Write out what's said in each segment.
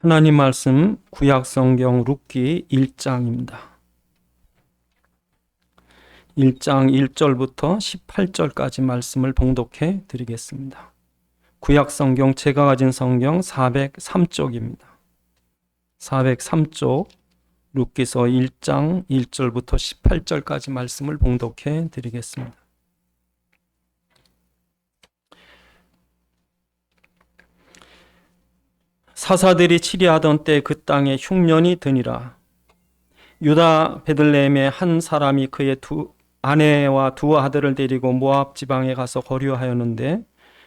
하나님 말씀 구약성경 룻기 1장입니다. 1장 1절부터 18절까지 말씀을 봉독해 드리겠습니다. 구약성경 제가 가진 성경 403쪽입니다. 403쪽 룻기서 1장 1절부터 18절까지 말씀을 봉독해 드리겠습니다. 사사들이 치리하던 때 그 땅에 흉년이 드니라. 유다 베들레헴의 한 사람이 그의 두 아내와 두 아들을 데리고 모압 지방에 가서 거류하였는데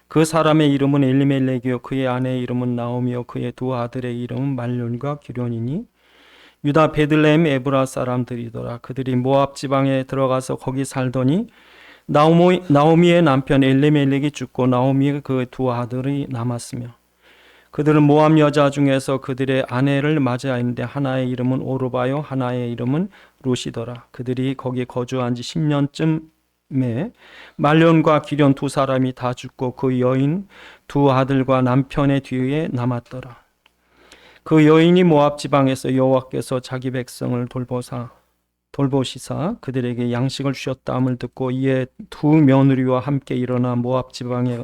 그 사람의 이름은 엘리멜렉이요 그의 아내의 이름은 나오미요 그의 두 아들의 이름은 말론과 기련이니 유다 베들레헴 에브라 사람들이더라. 그들이 모압 지방에 들어가서 거기 살더니 나오미의 남편 엘리멜렉이 죽고 나오미의 그 두 아들이 남았으며 그들은 모압 여자 중에서 그들의 아내를 맞이하였는데 하나의 이름은 오르바요 하나의 이름은 룻이더라. 그들이 거기 거주한 지 10년쯤에 말론과 기련 두 사람이 다 죽고 그 여인 두 아들과 남편의 뒤에 남았더라. 그 여인이 모압 지방에서 여호와께서 자기 백성을 돌보시사 그들에게 양식을 주셨다함을 듣고 이에 두 며느리와 함께 일어나 모압 지방에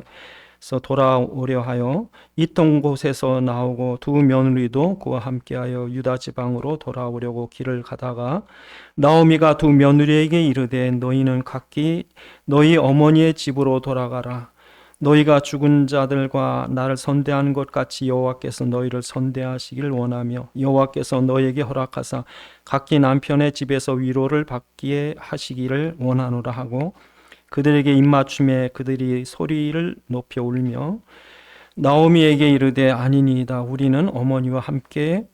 돌아오려 하여 있던 곳에서 나오고 두 며느리도 그와 함께하여 유다 지방으로 돌아오려고 길을 가다가 나오미가 두 며느리에게 이르되 너희는 각기 너희 어머니의 집으로 돌아가라. 너희가 죽은 자들과 나를 선대하는 것 같이 여호와께서 너희를 선대하시길 원하며 여호와께서 너희에게 허락하사 각기 남편의 집에서 위로를 받게 하시기를 원하노라 하고 그들에게 입맞춤에 그들이 소리를 높여 울며 나오미에게 이르되 아니니이다. 우리는 어머니와 함께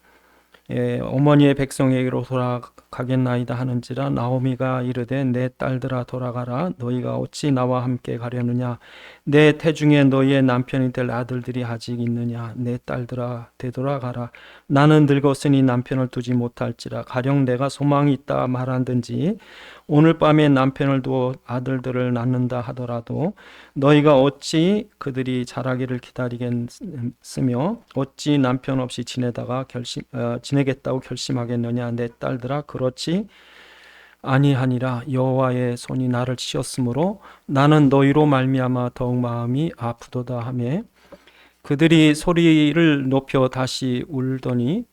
어머니의 백성에게로 돌아가겠나이다 하는지라. 나오미가 이르되 내 딸들아 돌아가라. 너희가 어찌 나와 함께 가려느냐. 내 태중에 너희의 남편이 될 아들들이 아직 있느냐. 내 딸들아 되돌아가라. 나는 늙었으니 남편을 두지 못할지라. 가령 내가 소망이 있다 말한든지 오늘 밤에 남편을 두어 아들들을 낳는다 하더라도 너희가 어찌 그들이 자라기를 기다리겠으며 어찌 남편 없이 지내겠다고 결심하겠느냐. 내 딸들아 그렇지 아니하니라. 여호와의 손이 나를 치셨으므로 나는 너희로 말미암아 더욱 마음이 아프도다 하며 그들이 소리를 높여 다시 울더니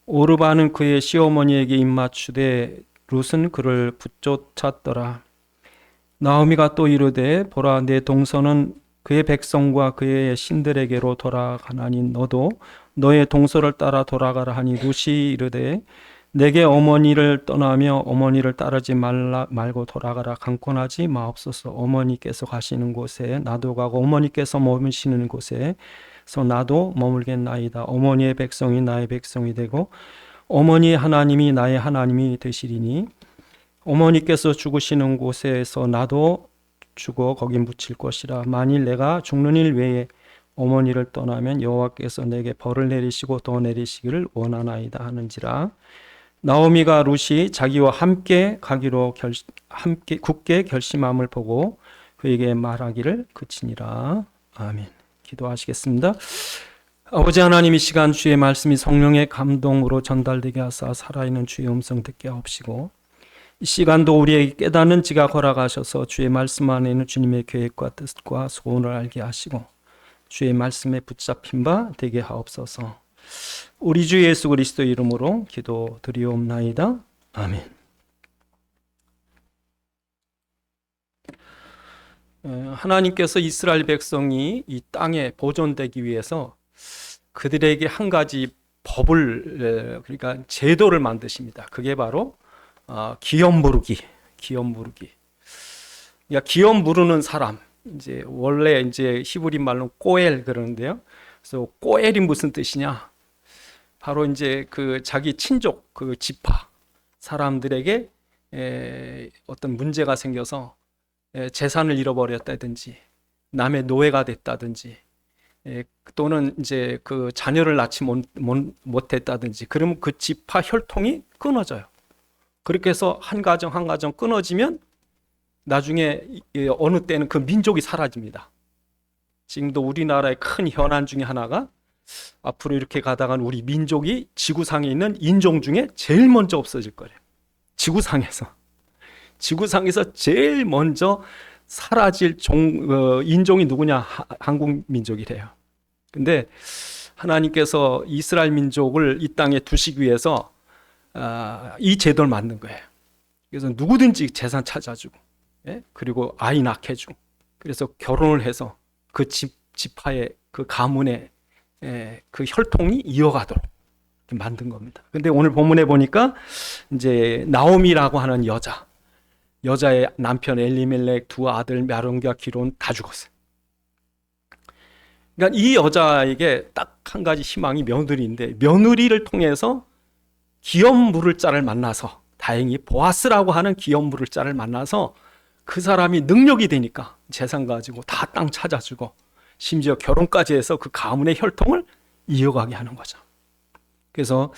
오르바는 그의 시어머니에게 입맞추되 룻은 그를 붙쫓았더라. 나오미가 또 이르되 보라 내 동서는 그의 백성과 그의 신들에게로 돌아가나니 너도 너의 동서를 따라 돌아가라 하니 룻이 이르되 내게 어머니를 떠나며 어머니를 따르지 말고 돌아가라. 강권하지 마옵소서. 어머니께서 가시는 곳에 나도 가고 어머니께서 머무시는 곳에서 나도 머물겠나이다. 어머니의 백성이 나의 백성이 되고 어머니의 하나님이 나의 하나님이 되시리니 어머니께서 죽으시는 곳에서 나도 죽어 거기 묻힐 것이라. 만일 내가 죽는 일 외에 어머니를 떠나면 여호와께서 내게 벌을 내리시고 더 내리시기를 원하나이다 하는지라. 나오미가 룻이 자기와 함께 가기로 굳게 결심함을 보고 그에게 말하기를 그치니라. 아멘. 기도하시겠습니다. 아버지 하나님, 이 시간 주의 말씀이 성령의 감동으로 전달되게 하사 살아있는 주의 음성 듣게 하옵시고 이 시간도 우리에게 깨닫는 지각 허락하셔서 주의 말씀 안에 있는 주님의 계획과 뜻과 소원을 알게 하시고 주의 말씀에 붙잡힌 바 되게 하옵소서. 우리 주 예수 그리스도 이름으로 기도드리옵나이다. 아멘. 하나님께서 이스라엘 백성이 이 땅에 보존되기 위해서 그들에게 한 가지 법을 그러니까 제도를 만드십니다. 그게 바로 기업 부르기. 그러니까 기업 부르는 사람. 이제 원래 이제 히브리 말로 꼬엘 그러는데요. 그래서 꼬엘이 무슨 뜻이냐? 바로 이제 그 자기 친족 그 지파 사람들에게 어떤 문제가 생겨서 재산을 잃어버렸다든지 남의 노예가 됐다든지 또는 이제 그 자녀를 낳지 못했다든지 그러면 그 지파 혈통이 끊어져요. 그렇게 해서 한 가정 끊어지면 나중에 어느 때는 그 민족이 사라집니다. 지금도 우리나라의 큰 현안 중에 하나가 앞으로 이렇게 가다간 우리 민족이 지구상에 있는 인종 중에 제일 먼저 없어질 거래요. 지구상에서 제일 먼저 사라질 인종이 누구냐? 한국 민족이래요. 근데 하나님께서 이스라엘 민족을 이 땅에 두시기 위해서 이 제도를 만든 거예요. 그래서 누구든지 재산 찾아주고, 그리고 아이 낳게 해주고, 그래서 결혼을 해서 그 지파의 그 가문의 그 혈통이 이어가도록 만든 겁니다. 근데 오늘 본문에 보니까 이제 나오미라고 하는 여자의 남편 엘리멜렉, 두 아들 멜론과 기론 다 죽었어요. 그러니까 이 여자에게 딱 한 가지 희망이 며느리인데, 며느리를 통해서 기업 물을 자를 만나서, 다행히 보아스라고 하는 기업 물을 자를 만나서 그 사람이 능력이 되니까 재산 가지고 다 땅 찾아주고 심지어 결혼까지 해서 그 가문의 혈통을 이어가게 하는 거죠. 그래서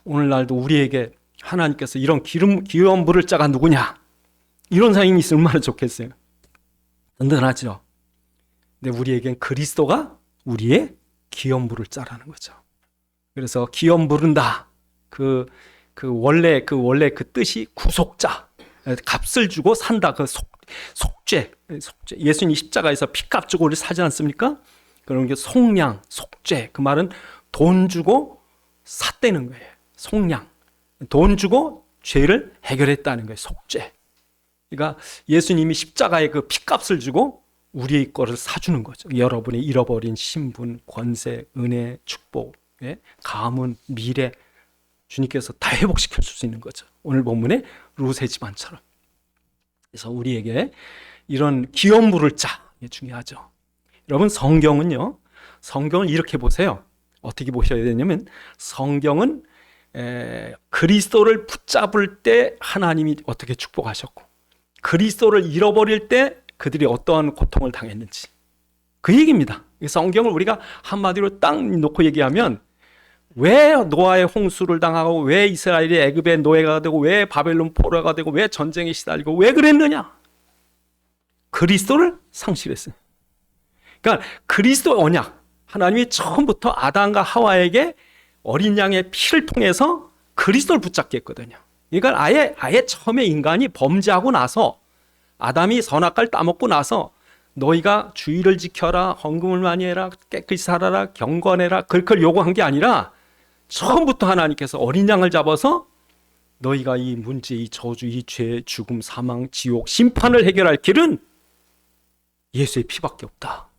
오늘날도 우리에게 하나님께서 이런 기업 물을 자가 누구냐, 이런 사람이 있으면 얼마나 좋겠어요. 든든하죠. 근데 우리에겐 그리스도가 우리의 기업 물을 자라는 거죠. 그래서 기업 물은다, 그 원래 그 뜻이 구속자, 값을 주고 산다. 그 속죄. 예수님이 십자가에서 피값 주고 우리 사지 않습니까? 그런 게 속량, 속죄. 그 말은 돈 주고 샀다는 거예요. 속량. 돈 주고 죄를 해결했다는 거예요. 속죄. 그러니까 예수님이 십자가에 그 피값을 주고 우리의 거를 사주는 거죠. 여러분의 잃어버린 신분, 권세, 은혜, 축복, 가문, 미래, 주님께서 다 회복시켜 줄 수 있는 거죠. 오늘 본문의 룻의 집안처럼. 그래서 우리에게 이런 기업 물을 자, 이게 중요하죠. 여러분, 성경을 이렇게 보세요. 어떻게 보셔야 되냐면, 성경은 그리스도를 붙잡을 때 하나님이 어떻게 축복하셨고, 그리스도를 잃어버릴 때 그들이 어떠한 고통을 당했는지, 그 얘기입니다. 성경을 우리가 한마디로 딱 놓고 얘기하면, 왜 노아의 홍수를 당하고, 왜 이스라엘이 애굽의 노예가 되고, 왜 바벨론 포로가 되고, 왜 전쟁에 시달리고, 왜 그랬느냐? 그리스도를 상실했어요. 그러니까 그리스도 언약, 하나님이 처음부터 아담과 하와에게 어린 양의 피를 통해서 그리스도를 붙잡게 했거든요. 그러니까 아예 처음에 인간이 범죄하고 나서, 아담이 선악과를 따먹고 나서 너희가 주의를 지켜라, 헌금을 많이 해라, 깨끗이 살아라, 경건해라, 그걸 요구한 게 아니라, 처음부터 하나님께서 어린 양을 잡아서 너희가 이 문제, 이 저주, 이 죄, 죽음, 사망, 지옥, 심판을 해결할 길은 예수의 피밖에 없다.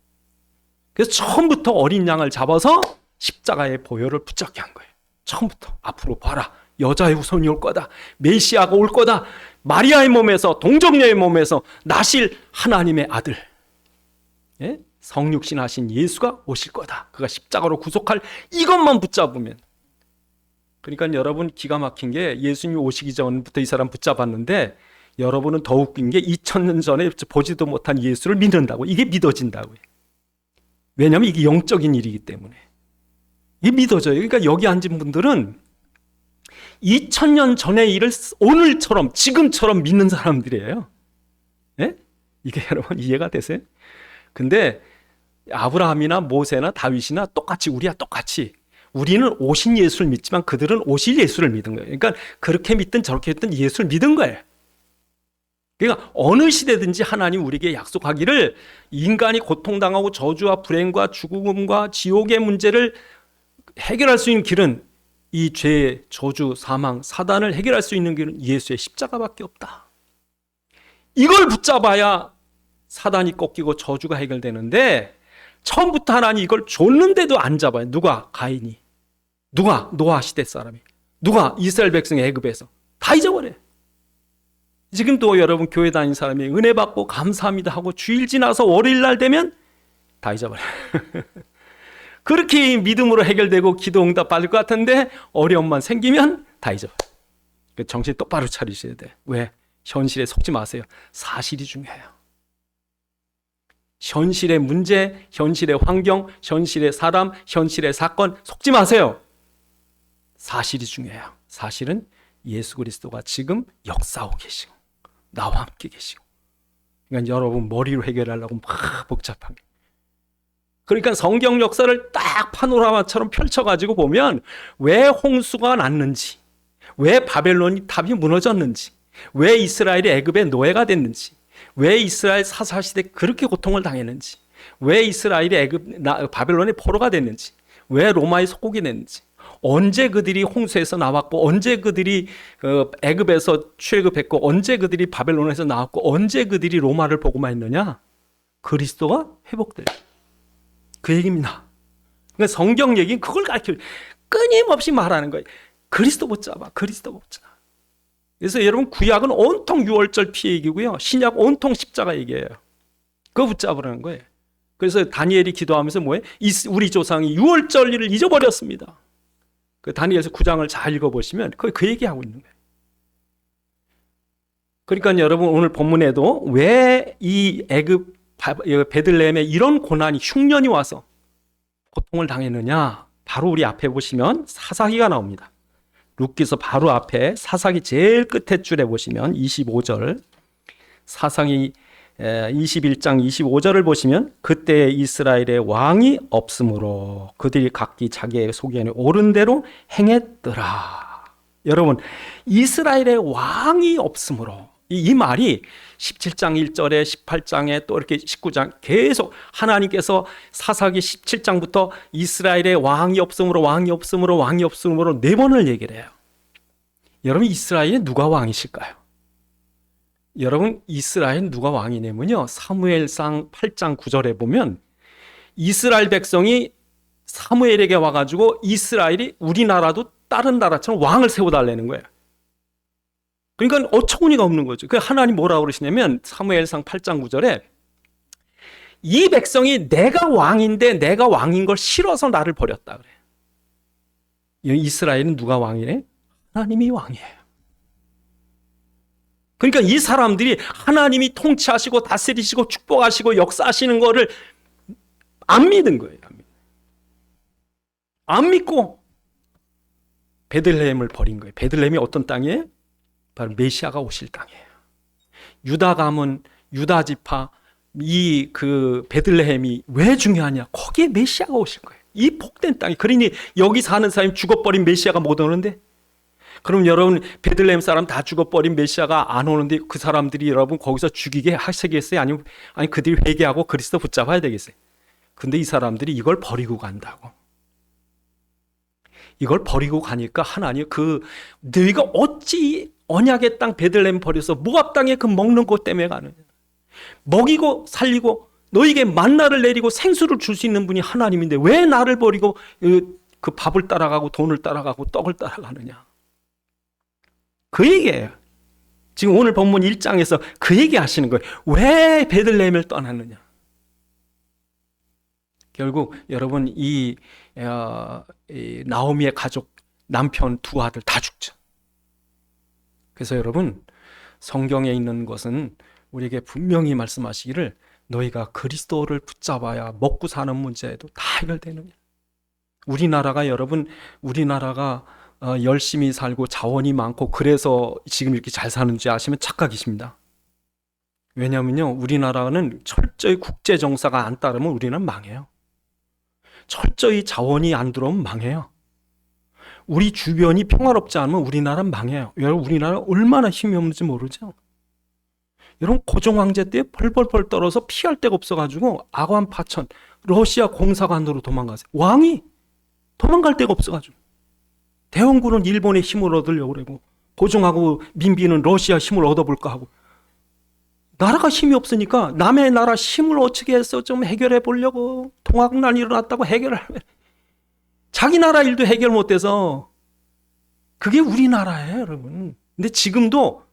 그래서 처음부터 어린 양을 잡아서 십자가의 보혈을 붙잡게 한 거예요. 처음부터. 앞으로 봐라, 여자의 후손이 올 거다, 메시아가 올 거다, 마리아의 몸에서, 동정녀의 몸에서 나실 하나님의 아들, 성육신 하신 예수가 오실 거다, 그가 십자가로 구속할, 이것만 붙잡으면. 그러니까 여러분, 기가 막힌 게, 예수님이 오시기 전부터 이 사람 붙잡았는데, 여러분은 더 웃긴 게 2000년 전에 보지도 못한 예수를 믿는다고, 이게 믿어진다고요. 왜냐하면 이게 영적인 일이기 때문에 이게 믿어져요. 그러니까 여기 앉은 분들은 2000년 전의 일을 오늘처럼, 지금처럼 믿는 사람들이에요. 이게 여러분 이해가 되세요? 근데 아브라함이나 모세나 다윗이나 똑같이, 우리와 똑같이 우리는 오신 예수를 믿지만 그들은 오실 예수를 믿은 거예요. 그러니까 그렇게 믿든 저렇게 믿든 예수를 믿은 거예요. 그러니까 어느 시대든지 하나님 우리에게 약속하기를, 인간이 고통당하고 저주와 불행과 죽음과 지옥의 문제를 해결할 수 있는 길은, 이 죄, 저주, 사망, 사단을 해결할 수 있는 길은 예수의 십자가밖에 없다. 이걸 붙잡아야 사단이 꺾이고 저주가 해결되는데, 처음부터 하나님 이걸 줬는데도 안 잡아요. 누가? 가인이. 누가? 노아 시대 사람이. 누가? 이스라엘 백성 애굽에서. 다 잊어버려요. 지금 또 여러분 교회 다니는 사람이 은혜 받고 감사합니다 하고 주일 지나서 월요일 날 되면 다 잊어버려요. 그렇게 믿음으로 해결되고 기도 응답 받을 것 같은데 어려움만 생기면 다 잊어버려요. 정신 똑바로 차리셔야 돼. 왜? 현실에 속지 마세요. 사실이 중요해요. 현실의 문제, 현실의 환경, 현실의 사람, 현실의 사건 속지 마세요. 사실이 중요해요. 사실은 예수 그리스도가 지금 역사하고 계시고 나와 함께 계시고. 그러니까 여러분 머리로 해결하려고 막 복잡하게. 그러니까 성경 역사를 딱 파노라마처럼 펼쳐가지고 보면 왜 홍수가 났는지, 왜 바벨론 탑이 무너졌는지, 왜 이스라엘이 애굽의 노예가 됐는지, 왜 이스라엘 사사시대 그렇게 고통을 당했는지, 왜 이스라엘이 바벨론의 포로가 됐는지, 왜 로마의 속국이 됐는지, 언제 그들이 홍수에서 나왔고, 언제 그들이 애굽에서 출애굽했고, 언제 그들이 바벨론에서 나왔고, 언제 그들이 로마를 보고만 있느냐? 그리스도가 회복될 그 얘기입니다. 그러니까 성경 얘기는 그걸 가르쳐 끊임없이 말하는 거예요. 그리스도 붙잡아, 그리스도 붙잡아. 그래서 여러분 구약은 온통 유월절 피해 얘기고요, 신약 온통 십자가 얘기예요. 그거 붙잡으라는 거예요. 그래서 다니엘이 기도하면서 뭐예요? 우리 조상이 유월절일을 잊어버렸습니다. 그 다니엘서 9장을 잘 읽어보시면 그 얘기하고 있는 거예요. 그러니까 여러분 오늘 본문에도 왜 이 애굽 베들레헴에 이런 고난이 흉년이 와서 고통을 당했느냐? 바로 우리 앞에 보시면 사사기가 나옵니다. 룻기서 바로 앞에 사사기 제일 끝에 줄에 보시면 25절, 사사기 21장 25절을 보시면 그때 이스라엘의 왕이 없으므로 그들이 각기 자기의 속에는 옳은 대로 행했더라. 여러분, 이스라엘의 왕이 없으므로, 이 말이 17장 1절에 18장에 또 이렇게 19장 계속 하나님께서 사사기 17장부터 이스라엘의 왕이 없으므로 왕이 없으므로 왕이 없으므로 4번을 얘기를 해요. 여러분, 이스라엘에 누가 왕이실까요? 여러분, 이스라엘 누가 왕이냐면요, 사무엘상 8장 9절에 보면 이스라엘 백성이 사무엘에게 와가지고 이스라엘이 우리나라도 다른 나라처럼 왕을 세워달라는 거예요. 그러니까 어처구니가 없는 거죠. 그 하나님 뭐라고 그러시냐면 사무엘상 8장 9절에 이 백성이 내가 왕인데 내가 왕인 걸 싫어서 나를 버렸다 그래요. 이스라엘은 누가 왕이래? 하나님이 왕이에요. 그러니까 이 사람들이 하나님이 통치하시고 다스리시고 축복하시고 역사하시는 거를 안 믿은 거예요. 안 믿고 베들레헴을 버린 거예요. 베들레헴이 어떤 땅이에요? 바로 메시아가 오실 땅이에요. 유다 가문, 유다 지파, 그 베들레헴이 왜 중요하냐? 거기에 메시아가 오실 거예요. 이 복된 땅이. 그러니 여기 사는 사람이 죽어버린 메시아가 못 오는데, 그럼 여러분 베들레헴 사람 다 죽어버린 메시아가 안 오는데 그 사람들이 여러분 거기서 죽이게 하시겠어요? 아니면 그들이 회개하고 그리스도 붙잡아야 되겠어요? 근데 이 사람들이 이걸 버리고 간다고. 이걸 버리고 가니까 하나님 너희가 어찌 언약의 땅 베들레헴 버려서 모압 땅에 그 먹는 것 때문에 가느냐? 먹이고 살리고 너희에게 만나를 내리고 생수를 줄 수 있는 분이 하나님인데 왜 나를 버리고 그 밥을 따라가고 돈을 따라가고 떡을 따라가느냐? 그 얘기예요. 지금 오늘 본문 1장에서 그 얘기 하시는 거예요. 왜 베들레헴을 떠났느냐? 결국 여러분 이 나오미의 가족, 남편, 2 아들 다 죽죠. 그래서 여러분 성경에 있는 것은 우리에게 분명히 말씀하시기를 너희가 그리스도를 붙잡아야 먹고 사는 문제도 다 해결되느냐. 우리나라가 열심히 살고 자원이 많고 그래서 지금 이렇게 잘 사는지 아시면 착각이십니다. 왜냐하면요, 우리나라는 철저히 국제 정사가 안 따르면 우리는 망해요. 철저히 자원이 안 들어오면 망해요. 우리 주변이 평화롭지 않으면 우리나라는 망해요. 여러분, 우리나라 얼마나 힘이 없는지 모르죠? 여러분, 고종 황제 때 벌벌벌 떨어서 피할 데가 없어가지고 아관 파천 러시아 공사관으로 도망가세요. 왕이 도망갈 데가 없어가지고 대원군은 일본의 힘을 얻으려고 그러고 고종하고 민비는 러시아 힘을 얻어볼까 하고, 나라가 힘이 없으니까 남의 나라 힘을 어떻게 해서 좀 해결해 보려고, 통합난이 일어났다고 해결을 하면 자기 나라 일도 해결 못해서. 그게 우리나라예요, 여러분. 근데 지금도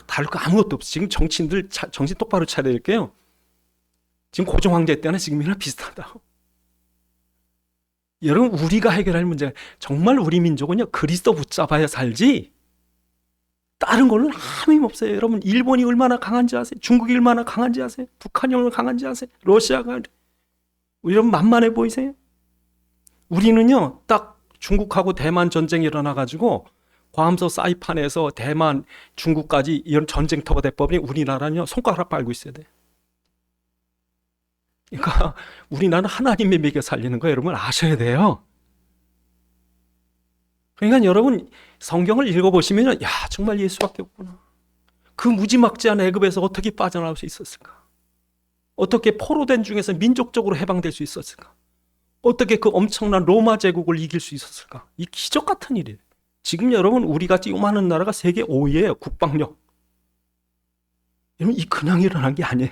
다를 거 아무것도 없어. 지금 정치인들 정신 똑바로 차려야 될게요. 지금 고종 황제 때나 지금이랑 비슷하다고. 여러분, 우리가 해결할 문제가, 정말 우리 민족은요 그리스도 붙잡아야 살지 다른 걸로는 아무 힘 없어요. 여러분, 일본이 얼마나 강한지 아세요? 중국이 얼마나 강한지 아세요? 북한이 얼마나 강한지 아세요? 러시아가. 여러분 만만해 보이세요? 우리는요 딱 중국하고 대만 전쟁이 일어나가지고 괌서 사이판에서 대만, 중국까지 이런 전쟁터가 돼버리니 우리나라는요 손가락 빨고 있어야 돼. 그러니까 우리나라는 하나님의 먹여 살리는 거 여러분 아셔야 돼요. 그러니까 여러분 성경을 읽어보시면 야 정말 예수밖에 없구나. 그 무지막지한 애굽에서 어떻게 빠져나올 수 있었을까? 어떻게 포로된 중에서 민족적으로 해방될 수 있었을까? 어떻게 그 엄청난 로마 제국을 이길 수 있었을까? 이 기적 같은 일이에요. 지금 여러분 우리같이 요만한 나라가 세계 5위예요. 국방력. 여러분 이 그냥 일어난 게 아니에요.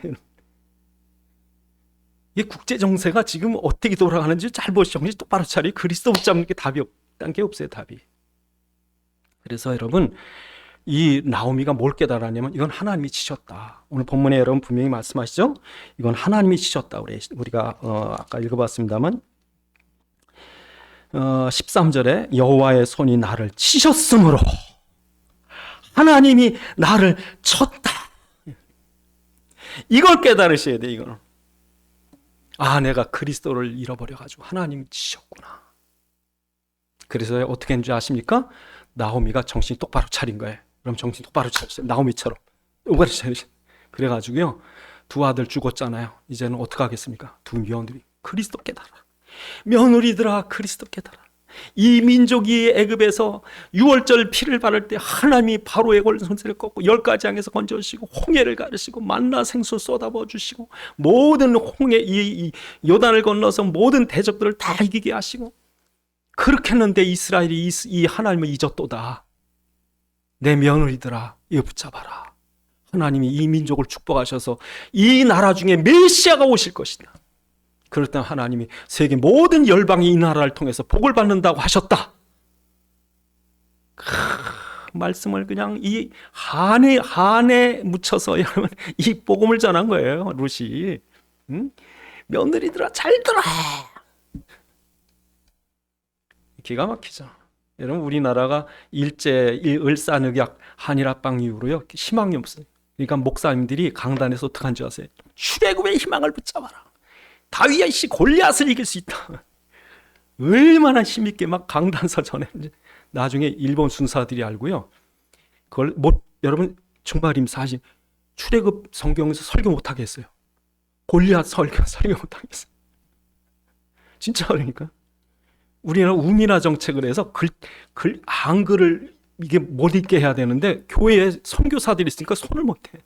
이 국제 정세가 지금 어떻게 돌아가는지 잘 보시죠. 정신 똑바로 차리. 그리스도 붙잡는 게 답이 없다는 게 없어요. 답이. 그래서 여러분 이 나오미가 뭘 깨달았냐면 이건 하나님이 치셨다. 오늘 본문에 여러분 분명히 말씀하시죠. 이건 하나님이 치셨다. 우리가 아까 읽어봤습니다만 13절에 여호와의 손이 나를 치셨으므로 하나님이 나를 쳤다. 이걸 깨달으셔야 돼. 이거는. 아 내가 그리스도를 잃어버려가지고 하나님이 치셨구나. 그래서 어떻게 했는지 아십니까? 나오미가 정신이 똑바로 차린 거예요. 그럼 정신 똑바로 차렸어요. 나오미처럼 똑바로 차리셨어요. 그래가지고요 두 아들 죽었잖아요. 이제는 어떻게 하겠습니까? 두 며느리 그리스도 깨달아. 며느리들아 그리스도 깨달아. 이 민족이 애굽에서 유월절 피를 바를 때 하나님이 바로의 손세를 꺾고 10가지 양에서 건져주시고 홍해를 가르시고 만나 생수 쏟아부어 주시고 모든 홍해 이 요단을 건너서 모든 대적들을 다 이기게 하시고 그렇게 했는데 이스라엘이 이 하나님을 잊었도다. 내 며느리들아 이거 붙잡아라. 하나님이 이 민족을 축복하셔서 이 나라 중에 메시아가 오실 것이다. 그럴 때 하나님이 세계 모든 열방이 이 나라를 통해서 복을 받는다고 하셨다. 말씀을 그냥 이 한에 묻혀서 여러분 이 복음을 전한 거예요. 룻이. 며느리들아 잘 들어. 기가 막히죠. 여러분 우리나라가 을사늑약 한일합방 이후로요 희망이 없어요. 그러니까 목사님들이 강단에서 어떻게 한지 아세요? 출애굽의 희망을 붙잡아라. 다윗이 씨 골리앗을 이길 수 있다. 얼마나 힘있게 막 강단서 전했는지 나중에 일본 순사들이 알고요. 그걸 여러분 정말 사실 출애굽 성경에서 설교 못하게 했어요. 골리앗 설교 못하게 했어요. 진짜 그러니까 우리나라 우미나 정책을 해서 한글을 이게 못 읽게 해야 되는데 교회에 선교사들이 있으니까 손을 못 해.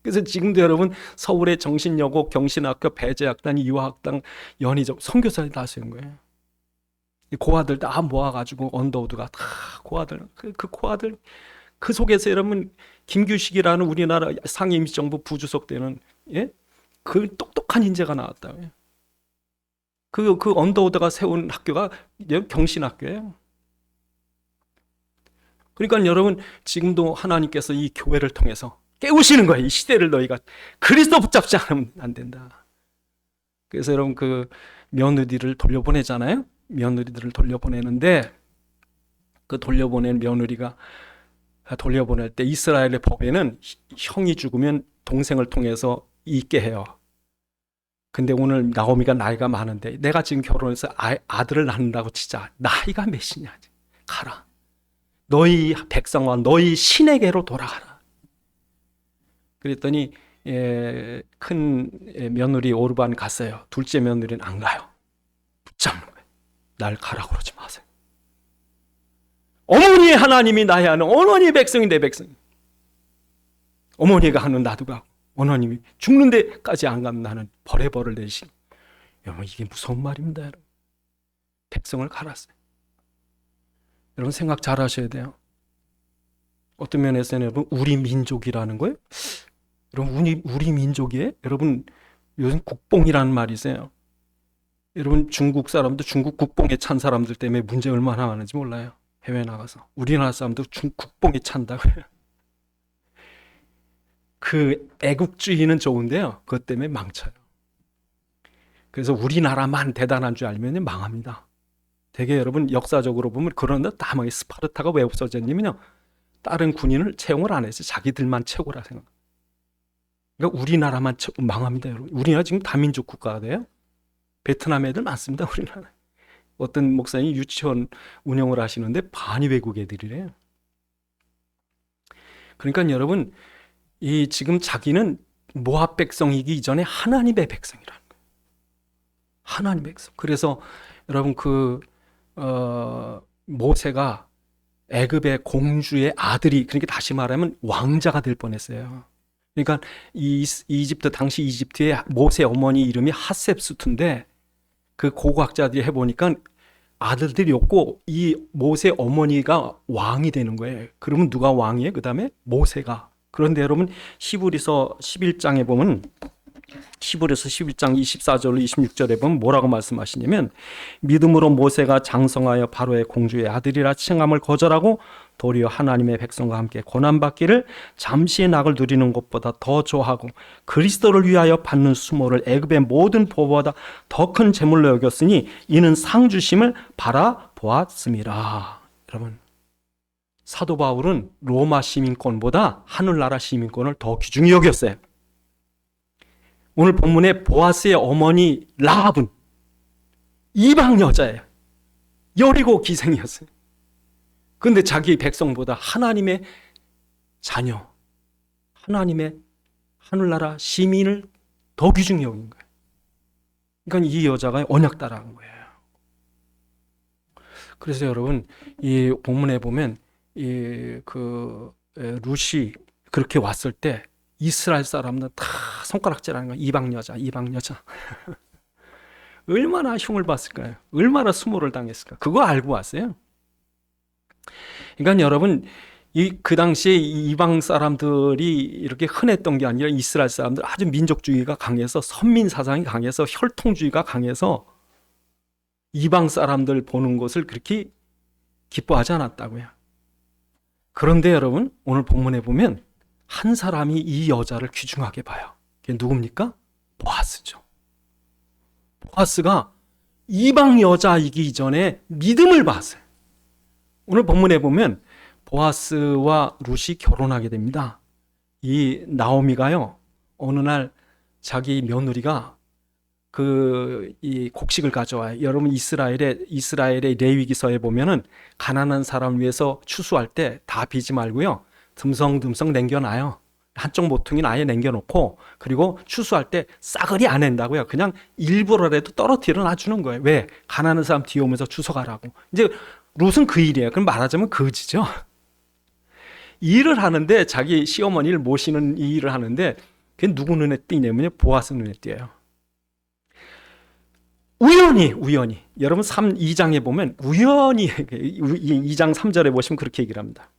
그래서 지금도 여러분 서울의 정신여고, 경신학교, 배재학단, 유아학당, 연희적 선교사들이 다 쓰는 거예요. 고아들 다 모아가지고 언더우드가 다 고아들 그 고아들 그 속에서 여러분 김규식이라는 우리나라 상임정부 부주석 때는 그 똑똑한 인재가 나왔다. 그 언더우드가 세운 학교가 경신학교예요. 그러니까 여러분 지금도 하나님께서 이 교회를 통해서 깨우시는 거예요. 이 시대를 너희가 그리스도 붙잡지 않으면 안 된다. 그래서 여러분 그 며느리를 돌려보내잖아요. 며느리들을 돌려보내는데 그 돌려보낸 며느리가 돌려보낼 때 이스라엘의 법에는 형이 죽으면 동생을 통해서 있게 해요. 근데 오늘 나오미가 나이가 많은데 내가 지금 결혼해서 아들을 낳는다고 치자. 나이가 몇이냐. 가라. 너희 백성과 너희 신에게로 돌아가라. 그랬더니 큰 며느리 오르반 갔어요. 둘째 며느리는 안 가요. 붙잡는 거예요. 날 가라고 그러지 마세요. 어머니의 하나님이 나의 하는 어머니의 백성이 내 백성. 어머니가 하는 나도 가고 어머님이 죽는 데까지 안 가면 나는 벌을 내시. 여러분 이게 무서운 말입니다. 여러분. 백성을 갈았어요. 여러분 생각 잘 하셔야 돼요. 어떤 면에서는 여러분 우리 민족이라는 거예요. 여러분 우리 민족이에요? 여러분 요즘 국뽕이라는 말이 있어요. 여러분 중국 사람도 중국 국뽕에 찬 사람들 때문에 문제 얼마나 많은지 몰라요. 해외 나가서 우리나라 사람도 국뽕에 찬다고요. 그 애국주의는 좋은데요. 그것 때문에 망쳐요. 그래서 우리나라만 대단한 줄 알면 망합니다. 되게 여러분 역사적으로 보면 그런데 다 망해. 스파르타가 왜 없어졌냐면요. 다른 군인을 채용을 안 해서 자기들만 채우라 생각. 그러니까 우리나라만 망합니다. 여러분. 우리나라 지금 다민족 국가가 돼요. 베트남 애들 많습니다. 우리나라. 어떤 목사님이 유치원 운영을 하시는데 반이 외국 애들이래요. 그러니까 여러분 이 지금 자기는 모압 백성이기 이전에 하나님의 백성이라는 거예요. 하나님의 백성. 그래서 여러분 모세가 애굽의 공주의 아들이, 그러니까 다시 말하면 왕자가 될 뻔했어요. 그러니까 이집트, 당시 이집트의 모세 어머니 이름이 핫셉수트인데, 그 고고학자들이 해보니까 아들들이 없고 이 모세 어머니가 왕이 되는 거예요. 그러면 누가 왕이에요? 그 다음에 모세가. 그런데 여러분 히브리서 11장에 보면, 히브리서 11장 24절 26절에 보면 뭐라고 말씀하시냐면, 믿음으로 모세가 장성하여 바로의 공주의 아들이라 칭함을 거절하고 도리어 하나님의 백성과 함께 고난받기를 잠시의 낙을 누리는 것보다 더 좋아하고 그리스도를 위하여 받는 수모를 애굽의 모든 보보다 더 큰 재물로 여겼으니 이는 상 주심을 바라보았음이라. 여러분, 사도 바울은 로마 시민권보다 하늘나라 시민권을 더 귀중히 여겼어요. 오늘 본문의 보아스의 어머니 라합은 이방 여자예요. 여리고 기생이었어요. 그런데 자기 백성보다 하나님의 자녀, 하나님의 하늘나라 시민을 더 귀중히 여긴 거예요. 그러니까 이 여자가 언약따라한 거예요. 그래서 여러분, 이 본문에 보면 룻이 그렇게 왔을 때 이스라엘 사람들 다 손가락질하는 거예요. 이방 여자. 얼마나 흉을 봤을까요? 얼마나 수모를 당했을까? 그거 알고 왔어요. 그러니까 여러분, 그 당시에 이방 사람들이 이렇게 흔했던 게 아니라 이스라엘 사람들 아주 민족주의가 강해서, 선민 사상이 강해서, 혈통주의가 강해서 이방 사람들 보는 것을 그렇게 기뻐하지 않았다고요. 그런데 여러분, 오늘 본문에 보면 한 사람이 이 여자를 귀중하게 봐요. 그게 누굽니까? 보아스죠. 보아스가 이방 여자이기 이전에 믿음을 봤어요. 오늘 본문에 보면 보아스와 룻이 결혼하게 됩니다. 이 나오미가요, 어느 날 자기 며느리가 이 곡식을 가져와요. 여러분, 이스라엘의 레위기서에 보면은 가난한 사람 위해서 추수할 때 다 비지 말고요, 듬성듬성 남겨놔요. 한쪽 모퉁이는 아예 남겨놓고, 그리고 추수할 때 싸그리 안 낸다고요. 그냥 일부러라도 떨어뜨려 놔주는 거예요. 왜? 가난한 사람 뒤에 오면서 주워가라고. 이제 룻은 그 일이에요. 그럼 말하자면 거지죠. 일을 하는데, 자기 시어머니를 모시는 이 일을 하는데, 그게 누구 눈에 띄냐면요, 보아스 눈에 띄어요. 우연히 여러분 2장에 보면 우연히, 2장 3절에 보시면 그렇게 얘기를 합니다.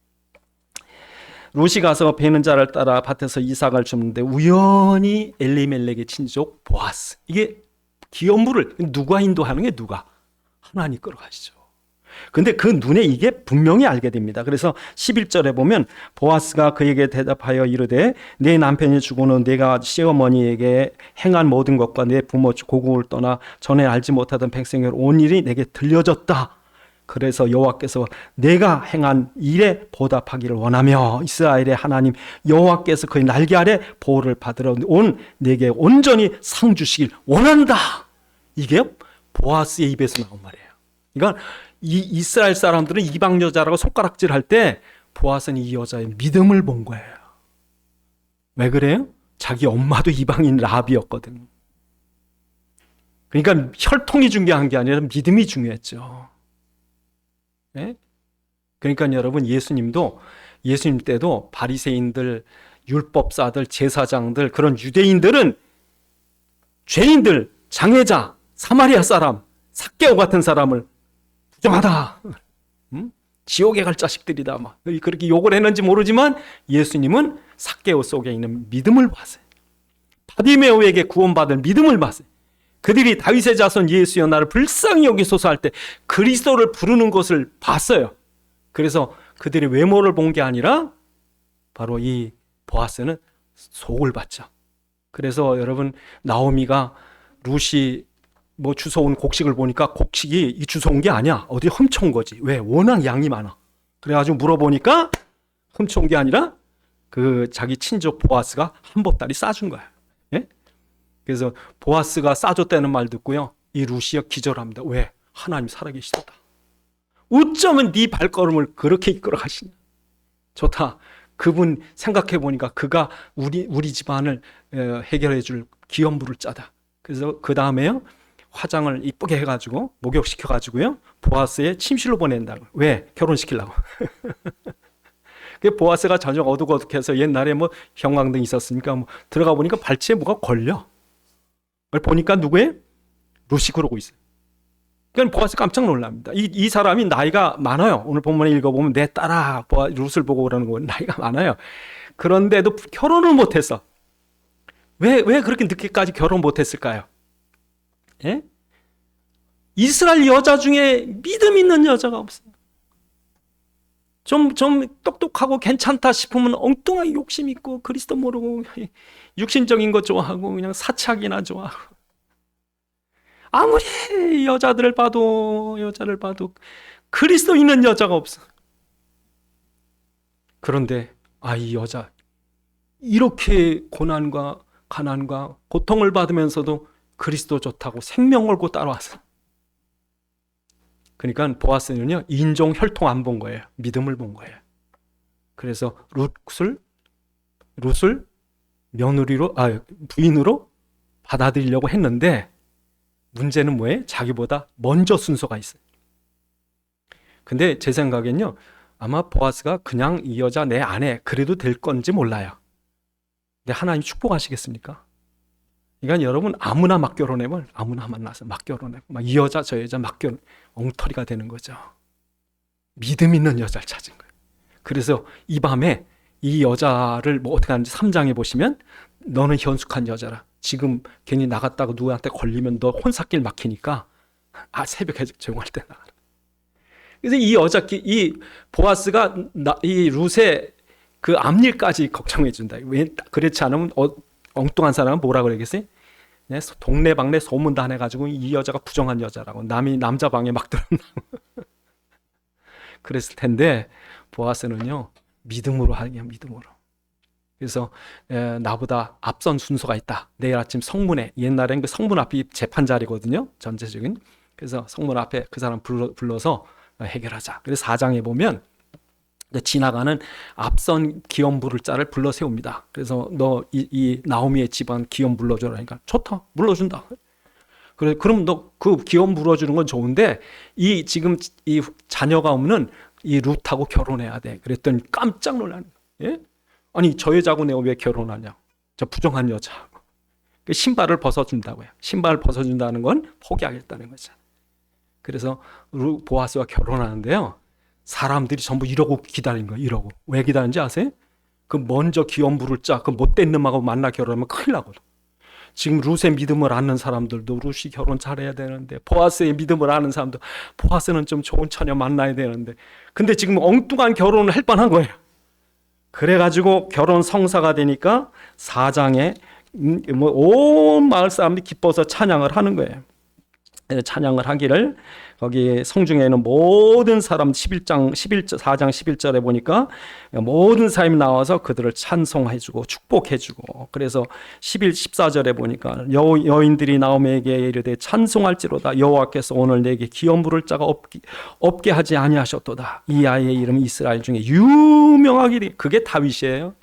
룻이 가서 베는 자를 따라 밭에서 이삭을 줍는데 우연히 엘리멜렉의 친족 보아스, 이게 기업물을 누가 인도하는 게, 누가? 하나님 끌어가시죠. 근데 그 눈에 이게 분명히 알게 됩니다. 그래서 11절에 보면 보아스가 그에게 대답하여 이르되 내 남편이 죽고는 내가 시어머니에게 행한 모든 것과 내 부모 고국을 떠나 전에 알지 못하던 백성의 온 일이 내게 들려졌다. 그래서 여호와께서 내가 행한 일에 보답하기를 원하며 이스라엘의 하나님 여호와께서 그의 날개 아래 보호를 받으러 온 내게 온전히 상 주시길 원한다. 이게 보아스의 입에서 나온 말이에요. 그러니까 이 이스라엘 사람들은 이방 여자라고 손가락질할 때 보아스는 이 여자의 믿음을 본 거예요. 왜 그래요? 자기 엄마도 이방인 라합이었거든. 그러니까 혈통이 중요한 게 아니라 믿음이 중요했죠. 네? 그러니까 여러분, 예수님 때도 바리새인들, 율법사들, 제사장들, 그런 유대인들은 죄인들, 장애자, 사마리아 사람, 삭개오 같은 사람을 부정하다, 지옥에 갈 자식들이다, 막 그렇게 욕을 했는지 모르지만 예수님은 삭개오 속에 있는 믿음을 봤어요. 바디메오에게 구원받을 믿음을 봤어요. 그들이 다윗의 자손 예수여 나를 불쌍히 여기소서 할 때 그리스도를 부르는 것을 봤어요. 그래서 그들의 외모를 본 게 아니라 바로 이 보아스는 속을 봤죠. 그래서 여러분, 나오미가 룻이 주워온 곡식을 보니까 곡식이 이 주워온 게 아니야, 어디 훔쳐온 거지. 왜? 워낙 양이 많아. 그래가지고 물어보니까 훔쳐온 게 아니라 그 자기 친족 보아스가 한 보따리 싸준 거야. 예? 그래서 보아스가 싸줬다는 말 듣고요, 이 룻이요 기절합니다. 왜? 하나님 살아계시다. 어쩌면 네 발걸음을 그렇게 이끌어 가시냐. 좋다. 그분 생각해 보니까 그가 우리 집안을 해결해 줄 기업물을 짜다. 그래서 그 다음에요, 화장을 이쁘게 해가지고 목욕시켜가지고요 보아스의 침실로 보낸다고. 왜? 결혼시키려고. 그 보아스가 저녁 어둑어둑해서 옛날에 뭐 형광등 있었으니까 뭐 들어가 보니까 발치에 뭐가 걸려. 보니까 누구예요? 룻이 그러고 있어요. 그러니까 보아스 깜짝 놀랍니다. 이 사람이 나이가 많아요. 오늘 본문에 읽어보면 내 딸아 룻을 보고 그러는 거 나이가 많아요. 그런데도 결혼을 못했어. 왜 그렇게 늦게까지 결혼 못했을까요? 예? 이스라엘 여자 중에 믿음 있는 여자가 없어요. 좀 똑똑하고 괜찮다 싶으면 엉뚱하게 욕심 있고 그리스도 모르고 육신적인 것 좋아하고 그냥 사착이나 좋아하고 아무리 여자를 봐도 그리스도 있는 여자가 없어. 그런데 이 여자 이렇게 고난과 가난과 고통을 받으면서도 그리스도 좋다고 생명 걸고 따라왔어. 그러니까 보아스는요 인종 혈통 안 본 거예요. 믿음을 본 거예요. 그래서 룻을 며느리로 부인으로 받아들이려고 했는데 문제는 뭐예요? 자기보다 먼저 순서가 있어요. 근데 제 생각엔요 아마 보아스가 그냥 이 여자 내 아내 그래도 될 건지 몰라요. 근데 하나님 축복하시겠습니까? 그러니까 여러분 아무나 막 결혼하면 아무나 만나서 막 결혼하고 막 이 여자 저 여자 막 결혼 엉터리가 되는 거죠. 믿음 있는 여자를 찾은 거예요. 그래서 이 밤에 이 여자를 뭐 어떻게 하는지 3장에 보시면 너는 현숙한 여자라. 지금 괜히 나갔다가 누구한테 걸리면 너 혼사길 막히니까 새벽에 조용할 때 나가라. 그래서 이 보아스가 이 룻의 그 앞일까지 걱정해 준다. 왜 그렇지 않으면 엉뚱한 사람은 뭐라 그러겠어요? 네, 동네방네 소문 다 내가지고 이 여자가 부정한 여자라고 남이 남자 방에 막 들어온다고 그랬을 텐데 보아스는요 믿음으로 하냐 믿음으로. 그래서 나보다 앞선 순서가 있다. 내일 아침 성문에 옛날엔 그 성문 앞이 재판 자리거든요. 전체적인. 그래서 성문 앞에 그 사람 불러서 해결하자. 그래서 4장에 보면 지나가는 앞선 기업 부를자를 불러 세웁니다. 그래서 너 이 나오미의 집안 기업 불러줘라. 그러니까 좋다. 불러준다. 그래 그럼 너 그 기업 불러주는 건 좋은데 지금 이 자녀가 없는 이 룻하고 결혼해야 돼. 그랬더니 깜짝 놀라는 거예요. 예? 아니 저 여자하고 내가 왜 결혼하냐? 저 부정한 여자하고. 신발을 벗어준다고요. 신발을 벗어준다는 건 포기하겠다는 거죠. 그래서 보아스와 결혼하는데요. 사람들이 전부 이러고 기다린 거예요. 이러고. 왜 기다리는지 아세요? 그 먼저 기업 부를 자, 그 못된 놈하고 만나 결혼하면 큰일 나거든. 지금 룻의 믿음을 아는 사람들도 룻이 결혼 잘해야 되는데 보아스의 믿음을 아는 사람도 보아스는 좀 좋은 처녀 만나야 되는데 근데 지금 엉뚱한 결혼을 할 뻔한 거예요. 그래가지고 결혼 성사가 되니까 4장에 온 마을 사람들이 기뻐서 찬양을 하는 거예요. 찬양을 하기를 거기 성중에는 모든 사람 4장 11절에 보니까 모든 사람이 나와서 그들을 찬송해주고 축복해주고 그래서 14절에 보니까 여인들이 나오미에게 이르되 찬송할지로다 여호와께서 오늘 내게 기업 부를 자가 없게 하지 아니하셨도다. 이 아이의 이름이 이스라엘 중에 유명하기를. 그게 다윗이에요.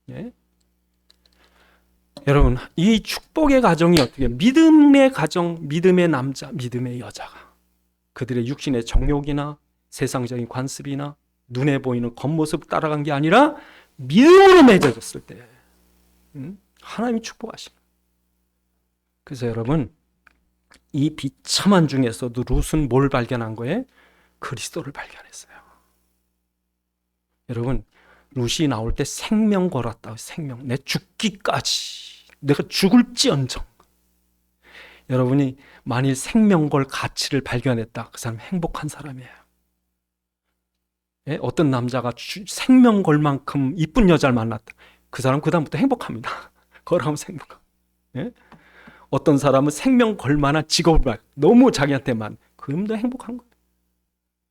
예? 여러분 이 축복의 가정이 어떻게 믿음의 가정, 믿음의 남자, 믿음의 여자가 그들의 육신의 정욕이나 세상적인 관습이나 눈에 보이는 겉모습 따라간 게 아니라 믿음으로 맺어졌을 때 하나님이 축복하십니다. 그래서 여러분 이 비참한 중에서도 룻은 뭘 발견한 거예요? 그리스도를 발견했어요. 여러분 룻이 나올 때 생명 걸었다. 생명. 내 죽기까지. 내가 죽을지언정. 여러분이 만일 생명 걸 가치를 발견했다. 그 사람 행복한 사람이에요. 예? 어떤 남자가 생명 걸 만큼 이쁜 여자를 만났다. 그 사람 그다음부터 행복합니다. 걸하면 행복합니다. 예? 어떤 사람은 생명 걸 만한 직업을 너무 자기한테만. 그럼도 행복한 거예요.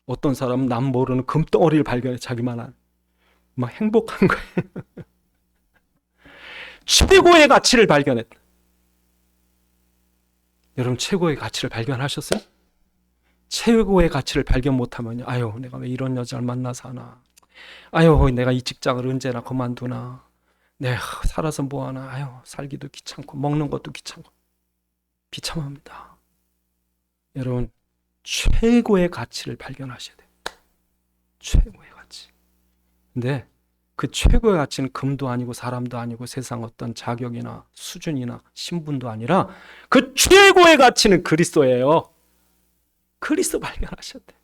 어떤 사람은 남 모르는 금덩어리를 발견해 자기만한. 막 행복한 거예요. 최고의 가치를 발견했다. 여러분 최고의 가치를 발견하셨어요? 최고의 가치를 발견 못하면 아유 내가 왜 이런 여자를 만나서 하나. 아유 내가 이 직장을 언제나 그만두나. 내가 살아서 뭐하나. 아유 살기도 귀찮고 먹는 것도 귀찮고. 비참합니다. 여러분 최고의 가치를 발견하셔야 돼요. 최고의 가치. 근데 그 최고의 가치는 금도 아니고 사람도 아니고 세상 어떤 자격이나 수준이나 신분도 아니라 그 최고의 가치는 그리스도예요. 그리스도 발견하셔야 돼.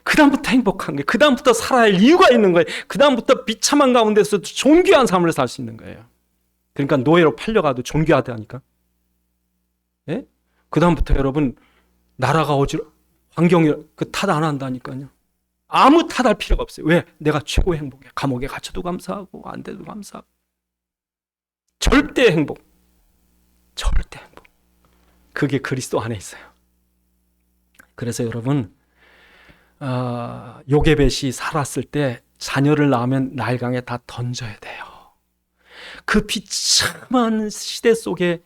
그 다음부터 행복한 거예요. 그 다음부터 살아야 할 이유가 있는 거예요. 그 다음부터 비참한 가운데서 존귀한 삶을 살 수 있는 거예요. 그러니까 노예로 팔려가도 존귀하다니까. 예? 그 다음부터 여러분 나라가 환경이 그 탓 안 한다니까요. 아무 탓할 필요가 없어요. 왜? 내가 최고의 행복이야. 감옥에 갇혀도 감사하고 안 돼도 감사하고. 절대 행복. 절대 행복. 그게 그리스도 안에 있어요. 그래서 여러분 요게벳이 살았을 때 자녀를 낳으면 나일강에 다 던져야 돼요. 그 비참한 시대 속에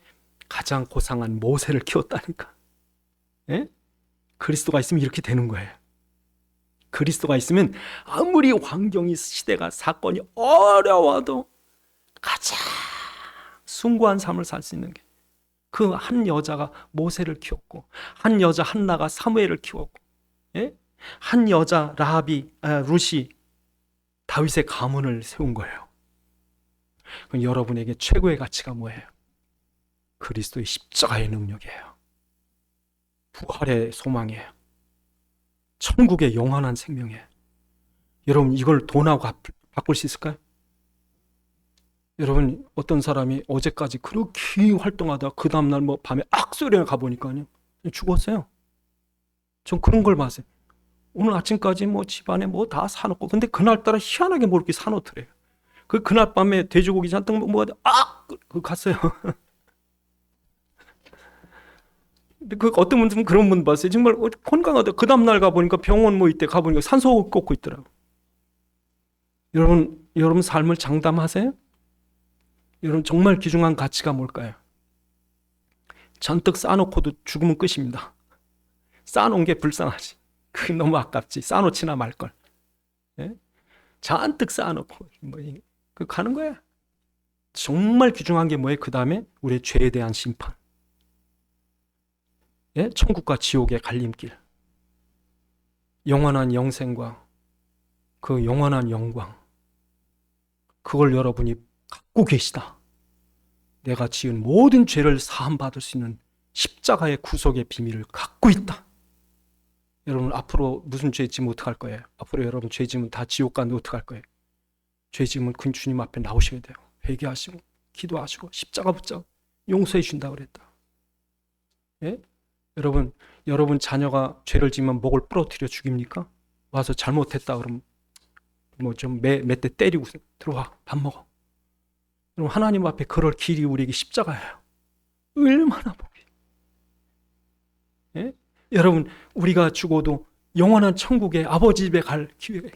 가장 고상한 모세를 키웠다니까. 예? 그리스도가 있으면 이렇게 되는 거예요. 그리스도가 있으면 아무리 환경이 시대가 사건이 어려워도 가장 숭고한 삶을 살 수 있는 게 그 한 여자가 모세를 키웠고 한 여자 한나가 사무엘을 키웠고 예? 한 여자 룻이 다윗의 가문을 세운 거예요. 그럼 여러분에게 최고의 가치가 뭐예요? 그리스도의 십자가의 능력이에요. 부활의 소망이에요. 천국의 영원한 생명이에요. 여러분 이걸 돈하고 바꿀 수 있을까요? 여러분 어떤 사람이 어제까지 그렇게 활동하다 그 다음날 뭐 밤에 악소리가 가보니까요 죽었어요. 전 그런 걸 봤어요. 오늘 아침까지 뭐 집안에 뭐 다 사놓고 근데 그날따라 희한하게 뭐 이렇게 사놓더래요. 그날 밤에 돼지고기 잔뜩 그 갔어요. 근데 그 어떤 분들은 그런 분 봤어요. 정말 건강하다. 그 다음날 가보니까 병원 뭐 이때 가보니까 산소 꽂고 있더라고. 여러분 삶을 장담하세요? 여러분 정말 귀중한 가치가 뭘까요? 잔뜩 쌓아놓고도 죽으면 끝입니다. 쌓아놓은 게 불쌍하지. 그게 너무 아깝지. 쌓아놓지나 말걸. 예? 잔뜩 쌓아놓고 그 가는 거야. 정말 귀중한 게 뭐예요? 그 다음에 우리의 죄에 대한 심판. 예? 천국과 지옥의 갈림길. 영원한 영생과 그 영원한 영광. 그걸 여러분이 갖고 계시다. 내가 지은 모든 죄를 사함받을 수 있는 십자가의 구속의 비밀을 갖고 있다. 여러분 앞으로 무슨 죄 지으면 어떡할 거예요? 앞으로 여러분 죄 지으면 다 지옥 가는데 어떡할 거예요? 죄 지으면 그 주님 앞에 나오셔야 돼요. 회개하시고 기도하시고 십자가 붙잡고 용서해 준다 그랬다. 예? 여러분 자녀가 죄를 지으면 목을 부러뜨려 죽입니까? 와서 잘못했다 그러면 뭐 좀 몇 대 때리고 들어와 밥 먹어. 그럼 하나님 앞에 그럴 길이 우리에게 십자가예요. 얼마나 복이. 예? 여러분 우리가 죽어도 영원한 천국에 아버지 집에 갈 기회.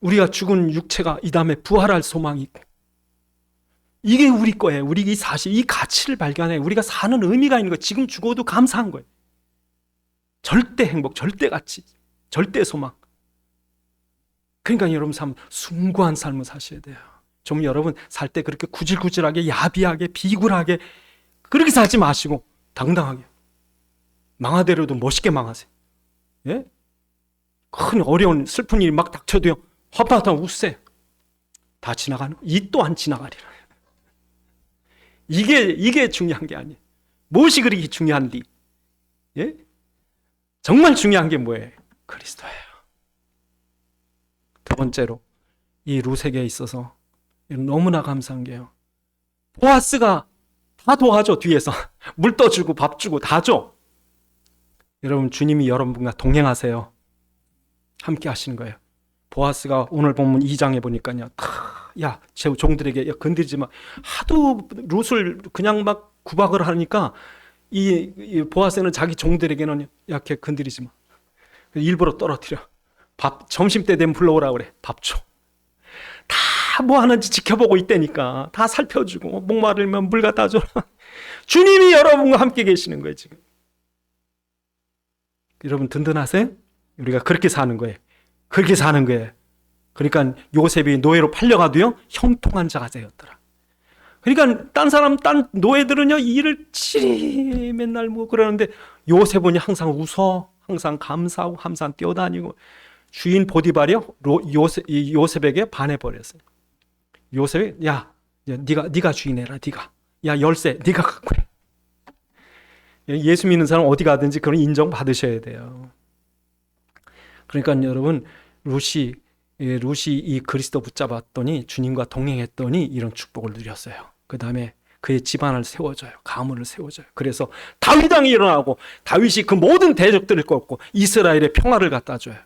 우리가 죽은 육체가 이 다음에 부활할 소망이 있고 이게 우리 거예요. 우리 이 사실 이 가치를 발견해 우리가 사는 의미가 있는 거예요. 지금 죽어도 감사한 거예요. 절대 행복, 절대 가치, 절대 소망. 그러니까 여러분 삶 숭고한 삶을 사셔야 돼요. 좀 여러분 살 때 그렇게 구질구질하게 야비하게 비굴하게 그렇게 살지 마시고 당당하게 망하더라도 멋있게 망하세요. 예? 큰 어려운 슬픈 일이 막 닥쳐도요 헛바탕 웃으세요. 다 지나가는 이 또한 지나가리라. 이게 중요한 게 아니에요. 무엇이 그렇게 중요한디? 예? 정말 중요한 게 뭐예요? 그리스도예요. 두 번째로 이 룻에게 있어서 너무나 감사한 게요. 보아스가 다 도와줘. 뒤에서 물 떠주고 밥 주고 다 줘. 여러분 주님이 여러분과 동행하세요. 함께 하시는 거예요. 보아스가 오늘 본문 2장에 보니까요. 야, 제 종들에게 건드리지 마. 하도 룻을 그냥 막 구박을 하니까 이 보아스는 자기 종들에게는 야, 걔 건드리지 마. 일부러 떨어뜨려. 밥 점심 때 되면 불러오라 그래. 밥 줘. 다 뭐 하는지 지켜보고 있다니까. 다 살펴주고 목마르면 물 갖다 줘라. 주님이 여러분과 함께 계시는 거예요 지금. 여러분 든든하세요? 우리가 그렇게 사는 거예요. 그렇게 사는 거예요. 그러니까 요셉이 노예로 팔려가도요 형통한 자가 되었더라. 그러니까 딴 노예들은요 일을 칠이 맨날 뭐 그러는데 요셉은 항상 웃어, 항상 감사하고 항상 뛰어다니고 주인 보디발이요 요셉에게 반해버렸어요. 요셉이 야 네가 주인해라 네가 야 열쇠 네가 갖고 해. 예수 믿는 사람 어디 가든지 그런 인정 받으셔야 돼요. 그러니까 여러분 룻이 이 그리스도 붙잡았더니 주님과 동행했더니 이런 축복을 누렸어요. 그 다음에 그의 집안을 세워줘요. 가문을 세워줘요. 그래서 다윗 왕이 일어나고 다윗이 그 모든 대적들을 꺾고 이스라엘의 평화를 갖다 줘요.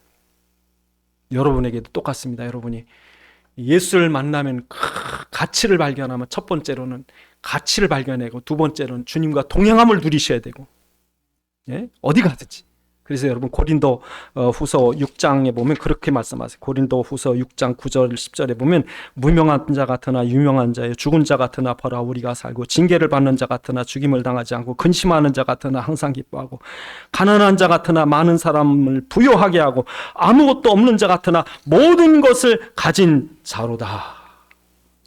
여러분에게도 똑같습니다. 여러분이 예수를 만나면 가치를 발견하면 첫 번째로는 가치를 발견하고 두 번째로는 주님과 동행함을 누리셔야 되고 예? 어디 가든지. 그래서 여러분 고린도 후서 6장에 보면 그렇게 말씀하세요. 고린도 후서 6장 9절 10절에 보면 무명한 자 같으나 유명한 자요 죽은 자 같으나 벌아 우리가 살고 징계를 받는 자 같으나 죽임을 당하지 않고 근심하는 자 같으나 항상 기뻐하고 가난한 자 같으나 많은 사람을 부요하게 하고 아무것도 없는 자 같으나 모든 것을 가진 자로다.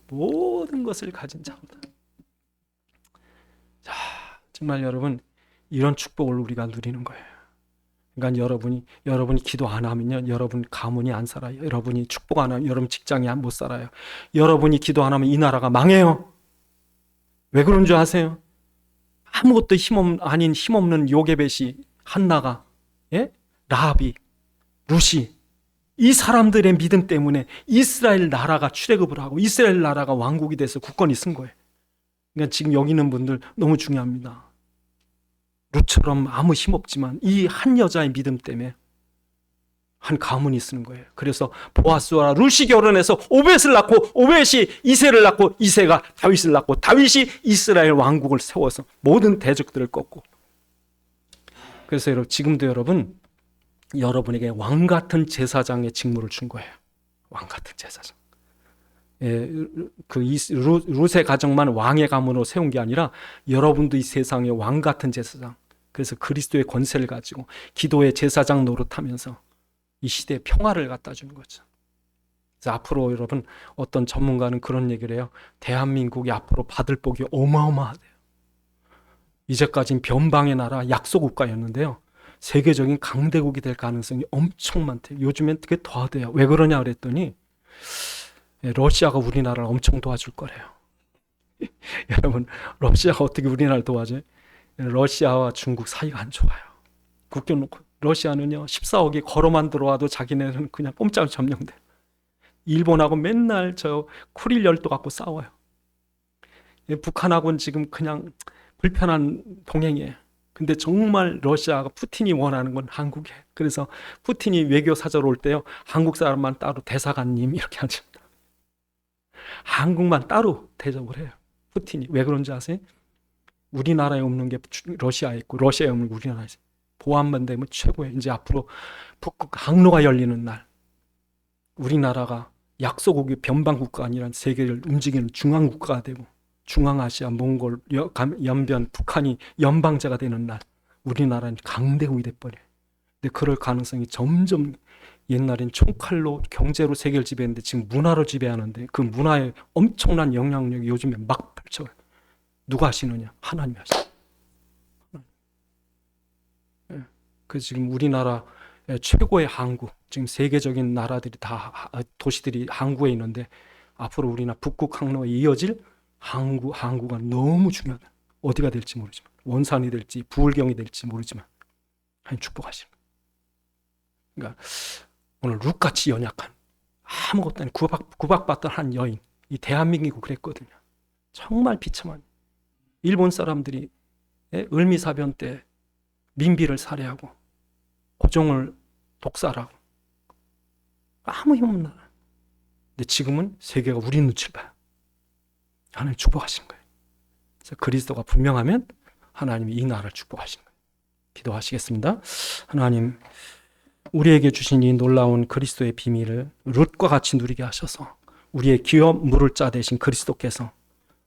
모든 것을 가진 자로다. 자, 정말 여러분 이런 축복을 우리가 누리는 거예요. 그러니까 여러분이 기도 안 하면요, 여러분 가문이 안 살아요. 여러분이 축복 안 하면 여러분 직장이 못 살아요. 여러분이 기도 안 하면 이 나라가 망해요. 왜 그런 줄 아세요? 아무것도 힘없는 요게벳이 한나가, 예? 라합이, 룻이 이 사람들의 믿음 때문에 이스라엘 나라가 출애굽을 하고 이스라엘 나라가 왕국이 돼서 국권이 쓴 거예요. 그러니까 지금 여기 있는 분들 너무 중요합니다. 룻처럼 아무 힘 없지만 이 한 여자의 믿음 때문에 한 가문이 쓰는 거예요. 그래서 보아스와 룻이 결혼해서 오벳을 낳고 오벳이 이새를 낳고 이새가 다윗을 낳고 다윗이 이스라엘 왕국을 세워서 모든 대적들을 꺾고. 그래서 여러분 지금도 여러분에게 왕 같은 제사장의 직무를 준 거예요. 왕 같은 제사장. 예, 룻의 가정만 왕의 가문으로 세운 게 아니라 여러분도 이 세상의 왕 같은 제사장. 그래서 그리스도의 권세를 가지고 기도의 제사장 노릇하면서 이 시대에 평화를 갖다 주는 거죠. 그래서 앞으로 여러분 어떤 전문가는 그런 얘기를 해요. 대한민국이 앞으로 받을 복이 어마어마하대요. 이제까지는 변방의 나라 약소국가였는데요. 세계적인 강대국이 될 가능성이 엄청 많대요. 요즘엔 그게 더하대요. 왜 그러냐 그랬더니 러시아가 우리나라를 엄청 도와줄 거래요. 여러분 러시아가 어떻게 우리나라를 도와줘요? 러시아와 중국 사이가 안 좋아요. 국경 놓고 러시아는요 14억이 걸어만 들어와도 자기네는 그냥 꼼짝을 점령돼. 일본하고 맨날 저 쿠릴 열도 갖고 싸워요. 북한하고는 지금 그냥 불편한 동행이에요. 근데 정말 러시아가 푸틴이 원하는 건 한국이에요. 그래서 푸틴이 외교 사절 올 때요 한국 사람만 따로 대사관님 이렇게 하죠. 한국만 따로 대접을 해요. 푸틴이 왜 그런지 아세요? 우리나라에 없는 게 러시아에 있고 러시아에 없는 게 우리나라에 있어요. 보안만 되면 최고예요. 이제 앞으로 북극 항로가 열리는 날 우리나라가 약소국이 변방국가가 아니라 세계를 움직이는 중앙국가가 되고 중앙아시아, 몽골, 연변, 북한이 연방제가 되는 날 우리나라는 강대국이 돼버려요. 근데 그럴 가능성이 점점 옛날엔 총칼로 경제로 세계를 지배했는데 지금 문화로 지배하는데 그 문화의 엄청난 영향력이 요즘에 막 펼쳐요. 누가 하시느냐? 하나님이 하시죠. 그 지금 우리나라 최고의 항구, 지금 세계적인 나라들이 다 도시들이 항구에 있는데 앞으로 우리나라 북극 항로에 이어질 항구가 너무 중요하다. 어디가 될지 모르지만 원산이 될지 부울경이 될지 모르지만 하나님 축복하시는 거예요. 그러니까 오늘 룻같이 연약한 아무것도 아닌 구박받던 한 여인 이 대한민국이 그랬거든요. 정말 비참한 일본 사람들이 을미사변 때 민비를 살해하고 고종을 독살하고 아무 힘없는 나라. 근데 지금은 세계가 우리 눈치를 봐요. 하나님 축복하신 거예요. 그래서 그리스도가 분명하면 하나님이 이 나라를 축복하신 거예요. 기도하시겠습니다. 하나님 우리에게 주신 이 놀라운 그리스도의 비밀을 룻과 같이 누리게 하셔서 우리의 기업 물을 자 되신 그리스도께서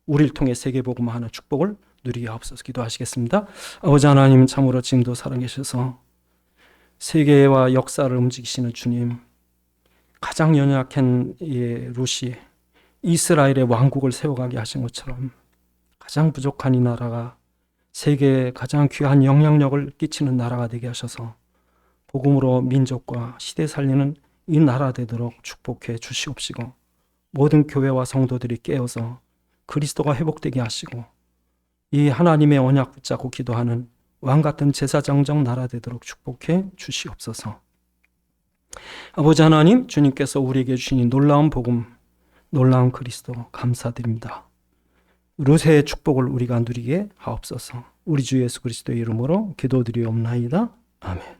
우리를 통해 세계복음화 하는 축복을 누리게 하옵소서. 기도하시겠습니다. 아버지 하나님 참으로 지금도 살아계셔서 세계와 역사를 움직이시는 주님 가장 연약한 룻이 이스라엘의 왕국을 세워가게 하신 것처럼 가장 부족한 이 나라가 세계에 가장 귀한 영향력을 끼치는 나라가 되게 하셔서 복음으로 민족과 시대 살리는 이 나라 되도록 축복해 주시옵시고, 모든 교회와 성도들이 깨어서 그리스도가 회복되게 하시고 이 하나님의 언약 붙잡고 기도하는 왕같은 제사장적 나라 되도록 축복해 주시옵소서. 아버지 하나님, 주님께서 우리에게 주신 이 놀라운 복음, 놀라운 그리스도 감사드립니다. 루세의 축복을 우리가 누리게 하옵소서. 우리 주 예수 그리스도의 이름으로 기도드리옵나이다. 아멘.